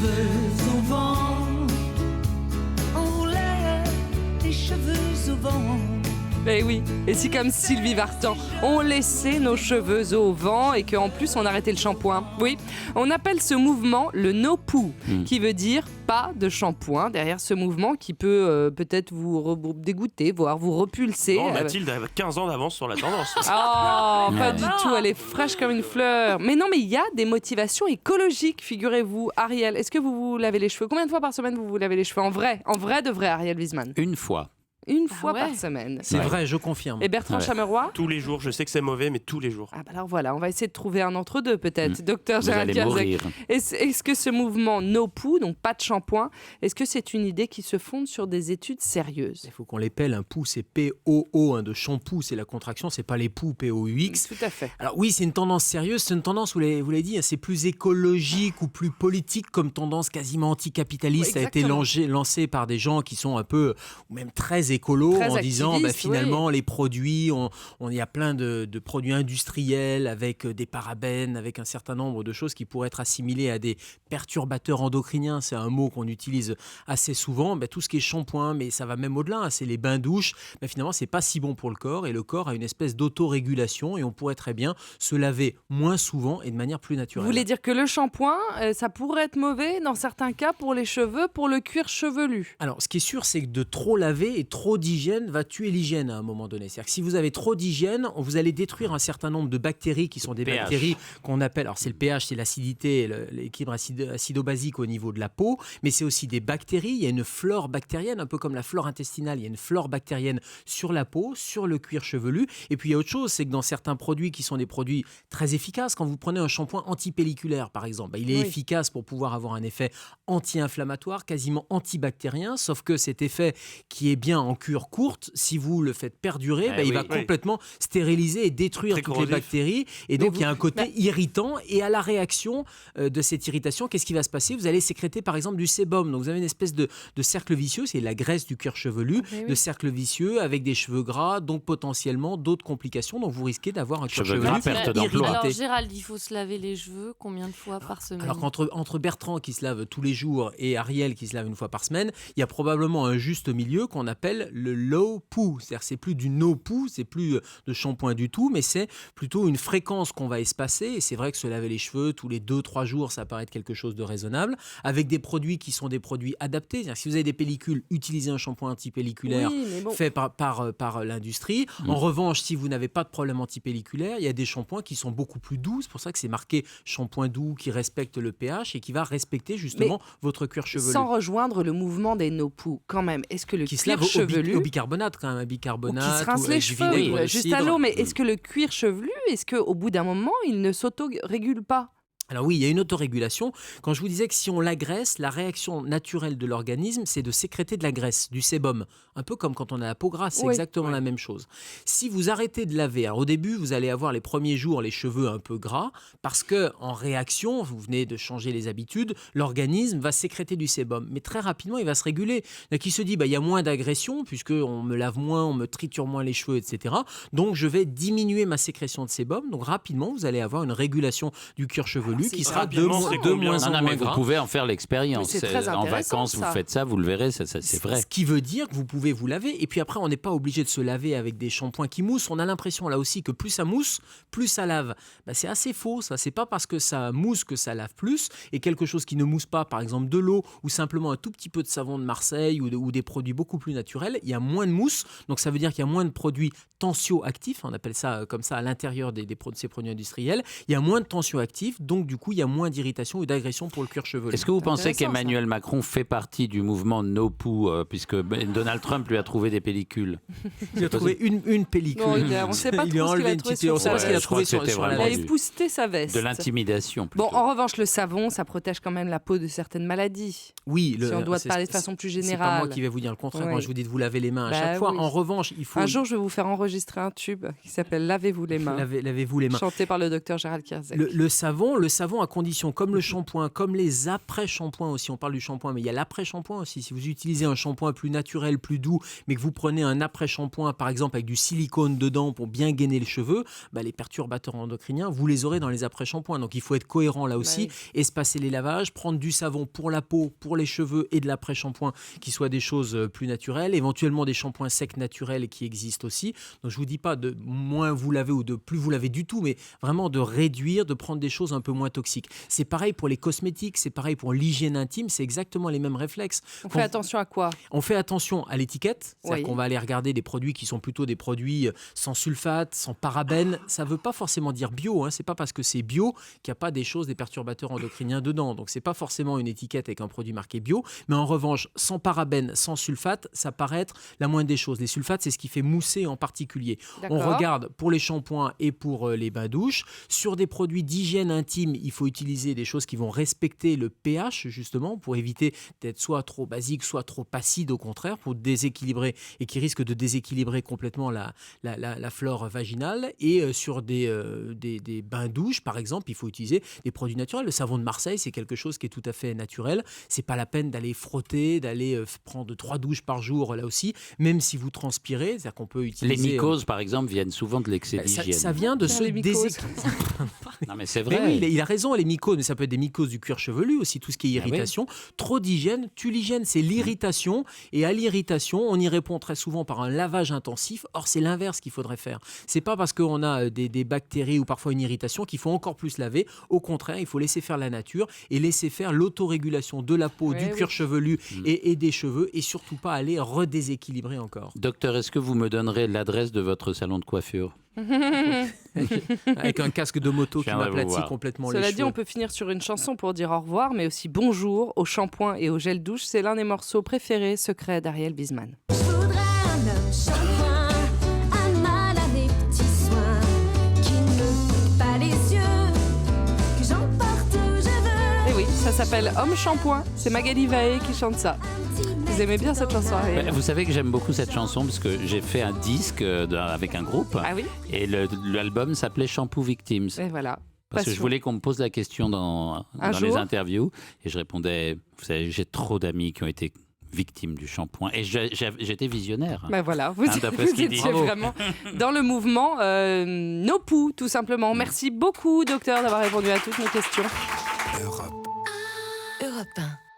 cheveux au vent, on roulait les cheveux au vent. Ben oui, et si comme Sylvie Vartan, on laissait nos cheveux au vent et qu'en plus on arrêtait le shampoing. Oui, on appelle ce mouvement le no-poo, qui veut dire pas de shampoing. Derrière ce mouvement qui peut peut-être vous dégoûter, voire vous repulser. Non, Mathilde a 15 ans d'avance sur la tendance. Oh, pas du tout, elle est fraîche comme une fleur. Mais non, mais il y a des motivations écologiques, figurez-vous. Ariel, est-ce que vous vous lavez les cheveux? Combien de fois par semaine vous vous lavez les cheveux? En vrai de vrai, Ariel Wiesman? Une fois. Une fois par semaine. C'est vrai, je confirme. Et Bertrand Chameroy? Tous les jours, je sais que c'est mauvais, mais tous les jours. Ah bah alors voilà, on va essayer de trouver un entre-deux peut-être. Docteur Gérald Kierzek, mourir. est-ce que ce mouvement no poo, donc pas de shampoing, est-ce que c'est une idée qui se fonde sur des études sérieuses? Il faut qu'on l'épelle, un pou c'est P-O-O, de shampoo c'est la contraction, c'est pas les poux P-O-U-X. Tout à fait. Alors oui, c'est une tendance sérieuse, c'est une tendance, vous l'avez dit, c'est plus écologique ou plus politique comme tendance quasiment anticapitaliste. Oui, a été lancé par des gens qui sont un peu, ou même très écolos, en disant finalement les produits, il y a plein de produits industriels avec des parabènes, avec un certain nombre de choses qui pourraient être assimilées à des perturbateurs endocriniens, c'est un mot qu'on utilise assez souvent. Tout ce qui est shampoing, mais ça va même au-delà, c'est les bains-douches, finalement c'est pas si bon pour le corps, et le corps a une espèce d'autorégulation et on pourrait très bien se laver moins souvent et de manière plus naturelle. Vous voulez dire que le shampoing, ça pourrait être mauvais dans certains cas pour les cheveux, pour le cuir chevelu? Alors ce qui est sûr, c'est que de trop laver et trop d'hygiène va tuer l'hygiène à un moment donné. C'est-à-dire que si vous avez trop d'hygiène, vous allez détruire un certain nombre de bactéries qui sont des bactéries qu'on appelle, alors c'est le pH, c'est l'acidité, l'équilibre acido-basique au niveau de la peau, mais c'est aussi des bactéries. Il y a une flore bactérienne, un peu comme la flore intestinale, il y a une flore bactérienne sur la peau, sur le cuir chevelu. Et puis il y a autre chose, c'est que dans certains produits qui sont des produits très efficaces, quand vous prenez un shampoing antipelliculaire par exemple, il est efficace pour pouvoir avoir un effet anti-inflammatoire, quasiment antibactérien, sauf que cet effet qui est bien en cure courte, si vous le faites perdurer, il va complètement stériliser et détruire toutes les bactéries. Et donc, il y a un côté irritant. Et à la réaction de cette irritation, qu'est-ce qui va se passer? Vous allez sécréter, par exemple, du sébum. Donc, vous avez une espèce de cercle vicieux. C'est la graisse du cuir chevelu, de cercle vicieux avec des cheveux gras, donc potentiellement d'autres complications. Donc, vous risquez d'avoir un cuir chevelu irrité. Alors, Gérald, il faut se laver les cheveux combien de fois par semaine? Alors, entre Bertrand qui se lave tous les jours et Ariel qui se lave une fois par semaine, il y a probablement un juste milieu qu'on appelle le low poo, c'est-à-dire c'est plus du no poo, c'est plus de shampoing du tout, mais c'est plutôt une fréquence qu'on va espacer. Et c'est vrai que se laver les cheveux tous les 2-3 jours, ça paraît être quelque chose de raisonnable, avec des produits qui sont des produits adaptés. C'est-à-dire si vous avez des pellicules, utilisez un shampoing antipelliculaire fait par l'industrie. En revanche, si vous n'avez pas de problème antipelliculaire, il y a des shampoings qui sont beaucoup plus doux. C'est pour ça que c'est marqué shampoing doux qui respecte le pH et qui va respecter justement votre cuir chevelu. Sans rejoindre le mouvement des no poo, quand même, est-ce que le cuir chevelu au bicarbonate quand même, un bicarbonate qui se rince les cheveux, juste à l'eau, mais est-ce que le cuir chevelu, est-ce qu'au bout d'un moment, il ne s'auto-régule pas? Alors oui, il y a une autorégulation. Quand je vous disais que si on l'agresse, la réaction naturelle de l'organisme, c'est de sécréter de la graisse, du sébum. Un peu comme quand on a la peau grasse, c'est exactement la même chose. Si vous arrêtez de laver, alors au début, vous allez avoir les premiers jours les cheveux un peu gras, parce que en réaction, vous venez de changer les habitudes, l'organisme va sécréter du sébum. Mais très rapidement, il va se réguler. Donc il se dit, il y a moins d'agression, puisqu'on me lave moins, on me triture moins les cheveux, etc. Donc je vais diminuer ma sécrétion de sébum. Donc rapidement, vous allez avoir une régulation du cuir chevelu qui sera de moins en moins gras. Vous pouvez en faire l'expérience. En vacances, vous faites ça, vous le verrez, c'est vrai. Ce qui veut dire que vous pouvez vous laver. Et puis après, on n'est pas obligé de se laver avec des shampoings qui moussent. On a l'impression là aussi que plus ça mousse, plus ça lave. C'est assez faux, ça. C'est pas parce que ça mousse que ça lave plus. Et quelque chose qui ne mousse pas, par exemple de l'eau ou simplement un tout petit peu de savon de Marseille ou des produits beaucoup plus naturels, il y a moins de mousse. Donc ça veut dire qu'il y a moins de produits tensioactifs. On appelle ça comme ça à l'intérieur de ces produits industriels. Il y a moins de tensioactifs. Donc du coup, il y a moins d'irritation ou d'agression pour le cuir chevelu. Est-ce que vous pensez qu'Emmanuel Macron fait partie du mouvement No Poo, puisque Donald Trump lui a trouvé des pellicules? Il a trouvé une pellicule. Non, on ne sait pas trop ce qu'il a trouvé sur sa veste. Il a épousseté sa veste. De l'intimidation, plutôt. Bon, en revanche, le savon, ça protège quand même la peau de certaines maladies. Oui. Si on doit parler de façon plus générale. C'est pas moi qui vais vous dire le contraire quand je vous dis de vous laver les mains à chaque fois. En revanche, il faut... Un jour, je vais vous faire enregistrer un tube qui s'appelle Lavez-vous les mains. Lavez-vous les mains. Chanté par le docteur Gérald Kierzek. Le savon, savon à condition, comme le shampoing, comme les après-shampoings aussi. On parle du shampoing, mais il y a l'après-shampoing aussi. Si vous utilisez un shampoing plus naturel, plus doux, mais que vous prenez un après-shampoing, par exemple avec du silicone dedans pour bien gainer les cheveux, les perturbateurs endocriniens, vous les aurez dans les après-shampoings. Donc il faut être cohérent là aussi, espacer les lavages, prendre du savon pour la peau, pour les cheveux et de l'après-shampoing qui soient des choses plus naturelles, éventuellement des shampoings secs naturels qui existent aussi. Donc je vous dis pas de moins vous lavez ou de plus vous lavez du tout, mais vraiment de réduire, de prendre des choses un peu moins toxiques. C'est pareil pour les cosmétiques, c'est pareil pour l'hygiène intime, c'est exactement les mêmes réflexes. On fait attention à quoi? On fait attention à l'étiquette, c'est-à-dire qu'on va aller regarder des produits qui sont plutôt des produits sans sulfate, sans parabènes. Ça ne veut pas forcément dire bio, c'est pas parce que c'est bio qu'il n'y a pas des choses, des perturbateurs endocriniens dedans. Donc c'est pas forcément une étiquette avec un produit marqué bio, mais en revanche, sans parabènes, sans sulfate, ça paraît être la moindre des choses. Les sulfates, c'est ce qui fait mousser en particulier. D'accord. On regarde pour les shampoings et pour les bains-douches. Sur des produits d'hygiène intime, il faut utiliser des choses qui vont respecter le pH, justement, pour éviter d'être soit trop basique, soit trop acide, au contraire, pour déséquilibrer et qui risque de déséquilibrer complètement la flore vaginale. Et sur des bains-douches, par exemple, il faut utiliser des produits naturels. Le savon de Marseille, c'est quelque chose qui est tout à fait naturel. C'est pas la peine d'aller frotter, d'aller prendre 3 douches par jour, là aussi, même si vous transpirez, c'est-à-dire qu'on peut utiliser... Les mycoses, par exemple, viennent souvent de l'excès d'hygiène. Ça vient de ce déséquilibre. Non, mais c'est vrai. Mais oui, il a raison, les mycoses, mais ça peut être des mycoses du cuir chevelu aussi, tout ce qui est irritation. Trop d'hygiène, tue l'hygiène, c'est l'irritation. Et à l'irritation, on y répond très souvent par un lavage intensif. Or, c'est l'inverse qu'il faudrait faire. C'est pas parce qu'on a des bactéries ou parfois une irritation qu'il faut encore plus laver. Au contraire, il faut laisser faire la nature et laisser faire l'autorégulation de la peau, du cuir chevelu et des cheveux, et surtout pas aller redéséquilibrer encore. Docteur, est-ce que vous me donnerez l'adresse de votre salon de coiffure? Avec un casque de moto qui m'aplatit complètement les cheveux. Cela dit, on peut finir sur une chanson pour dire au revoir, mais aussi bonjour au shampoing et au gel douche. C'est l'un des morceaux préférés, secrets d'Ariel Wiesman. Je voudrais un homme shampoing, un mal à mes petits soins, qui ne me pique pas les yeux, que j'emporte où je veux. Et oui, ça s'appelle Homme Shampoing. C'est Magali Vaé qui chante ça. Vous aimez bien cette chanson, Ariel? Vous savez que j'aime beaucoup cette chanson parce que j'ai fait un disque avec un groupe. Ah oui? Et l'album s'appelait Shampoo Victims. Et voilà. Parce que je voulais qu'on me pose la question dans les interviews. Et je répondais, vous savez, j'ai trop d'amis qui ont été victimes du shampoing. Et j'étais visionnaire. Ben voilà, vous étiez vraiment dans le mouvement No Poo, tout simplement. Merci beaucoup, docteur, d'avoir répondu à toutes nos questions. Europe 1.